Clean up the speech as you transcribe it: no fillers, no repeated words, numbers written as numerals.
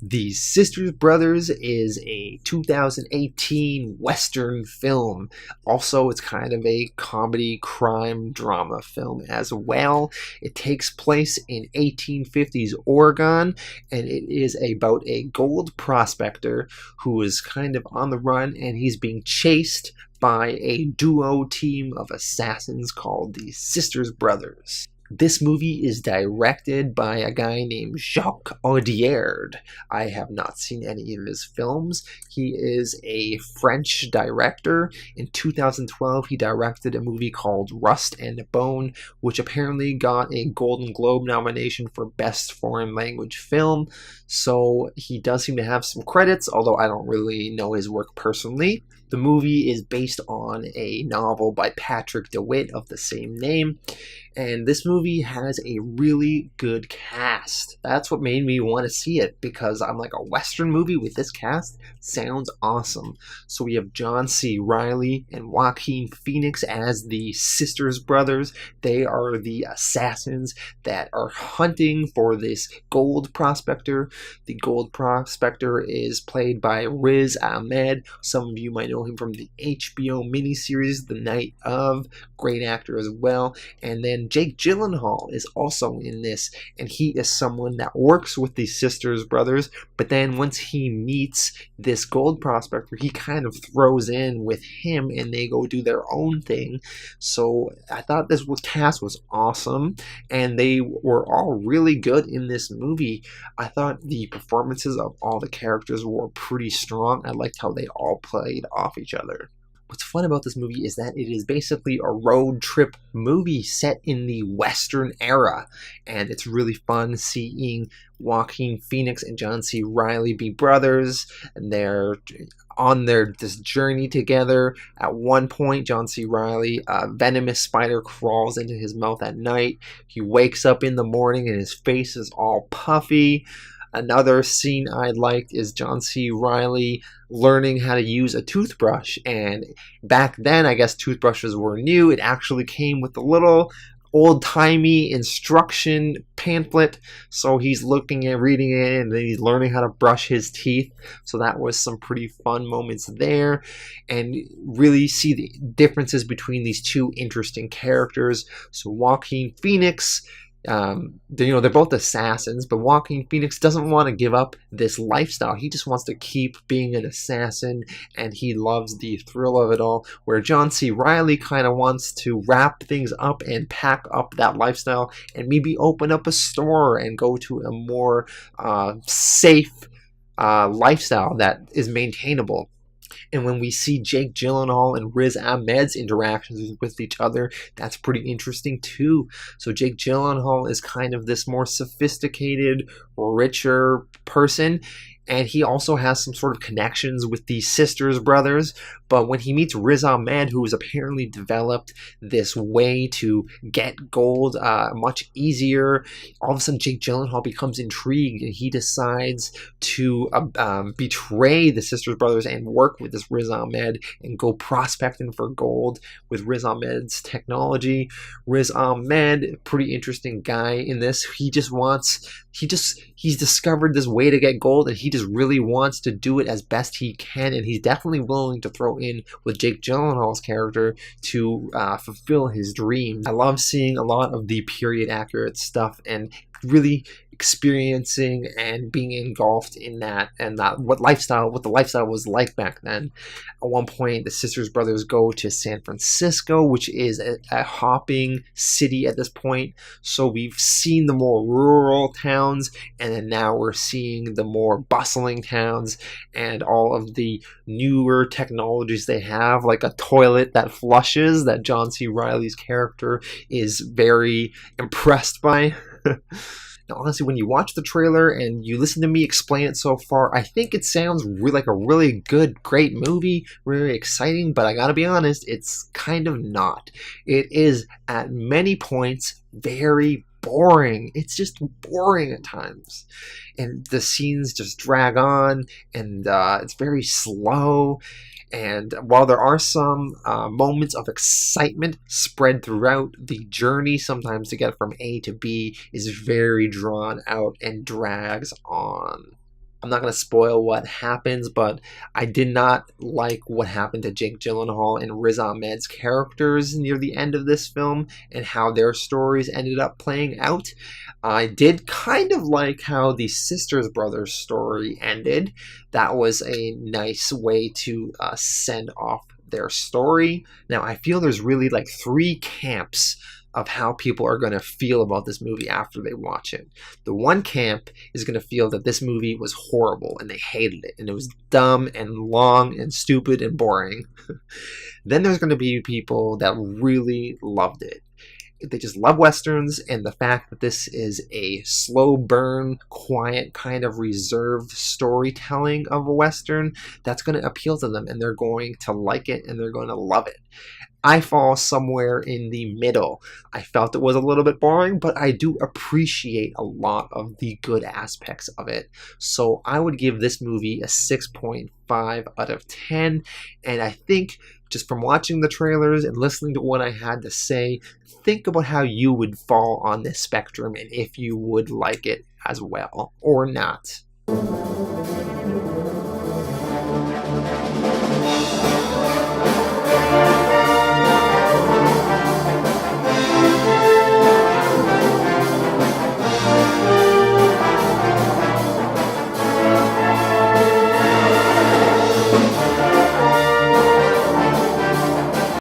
The Sisters Brothers is a 2018 Western film. Also, it's kind of a comedy crime drama film as well. It takes place in 1850s Oregon, and it is about a gold prospector who is kind of on the run, and he's being chased by a duo team of assassins called the Sisters Brothers. This movie is directed by a guy named Jacques Audiard. I have not seen any of his films. He is a French director. In 2012, he directed a movie called Rust and Bone, which apparently got a Golden Globe nomination for Best Foreign Language Film. So he does seem to have some credits, although I don't really know his work personally. The movie is based on a novel by Patrick DeWitt of the same name, and this movie has a really good cast. That's what made me want to see it, because I'm like, a Western movie with this cast sounds awesome. So we have John C. Reilly and Joaquin Phoenix as the Sisters Brothers. They are the assassins that are hunting for this gold prospector. The gold prospector is played by Riz Ahmed. Some of you might know him from the HBO miniseries The Night Of. Great actor as well. And then Jake Gyllenhaal is also in this, and he is someone that works with the Sisters Brothers, but then once he meets this gold prospector, he kind of throws in with him and they go do their own thing. So I thought this cast was awesome, and they were all really good in this movie. I thought the performances of all the characters were pretty strong. I liked how they all played off each other. What's fun about this movie is that it is basically a road trip movie set in the Western era, and it's really fun seeing Joaquin Phoenix and John C. Reilly be brothers, and they're on this journey together. At one point, John C. Reilly, a venomous spider crawls into his mouth at night. He wakes up in the morning and his face is all puffy. Another scene I liked is John C. Reilly learning how to use a toothbrush, and back then I guess toothbrushes were new. It actually came with a little old-timey instruction pamphlet, so he's looking and reading it, and then he's learning how to brush his teeth. So that was some pretty fun moments there, and really see the differences between these two interesting characters. So Joaquin Phoenix, they're both assassins, but Joaquin Phoenix doesn't want to give up this lifestyle. He just wants to keep being an assassin, and he loves the thrill of it all, where John C. Reilly kind of wants to wrap things up and pack up that lifestyle and maybe open up a store and go to a more safe lifestyle that is maintainable. And when we see Jake Gyllenhaal and Riz Ahmed's interactions with each other, that's pretty interesting too. So Jake Gyllenhaal is kind of this more sophisticated, richer person, and he also has some sort of connections with the Sisters Brothers. But when he meets Riz Ahmed, who has apparently developed this way to get gold much easier, all of a sudden Jake Gyllenhaal becomes intrigued, and he decides to betray the Sisters Brothers and work with this Riz Ahmed and go prospecting for gold with Riz Ahmed's technology. Riz Ahmed, pretty interesting guy in this. He's discovered this way to get gold, and he just really wants to do it as best he can, and he's definitely willing to throw in with Jake Gyllenhaal's character to fulfill his dream. I love seeing a lot of the period accurate stuff and really experiencing and being engulfed in that, and what the lifestyle was like back then. At one point, the Sisters Brothers go to San Francisco, which is a hopping city at this point. So we've seen the more rural towns, and then now we're seeing the more bustling towns and all of the newer technologies they have, like a toilet that flushes, that John C. Reilly's character is very impressed by. Now, honestly, when you watch the trailer and you listen to me explain it so far, I think it sounds like a really good, great movie, really exciting, but I gotta be honest, it's kind of not. It is, at many points, very boring. It's just boring at times. And the scenes just drag on, and it's very slow. And while there are some moments of excitement spread throughout, the journey sometimes to get from A to B is very drawn out and drags on. I'm not going to spoil what happens, but I did not like what happened to Jake Gyllenhaal and Riz Ahmed's characters near the end of this film and how their stories ended up playing out. I did kind of like how the Sisters brothers story ended. That was a nice way to send off their story. Now, I feel there's really like three camps of how people are going to feel about this movie after they watch it. The one camp is going to feel that this movie was horrible and they hated it and it was dumb and long and stupid and boring. Then there's going to be people that really loved it. They just love Westerns, and the fact that this is a slow burn, quiet, kind of reserved storytelling of a Western, that's going to appeal to them, and they're going to like it, and they're going to love it. I fall somewhere in the middle. I felt it was a little bit boring, but I do appreciate a lot of the good aspects of it. So I would give this movie a 6.5 out of 10, and I think just from watching the trailers and listening to what I had to say, think about how you would fall on this spectrum and if you would like it as well or not.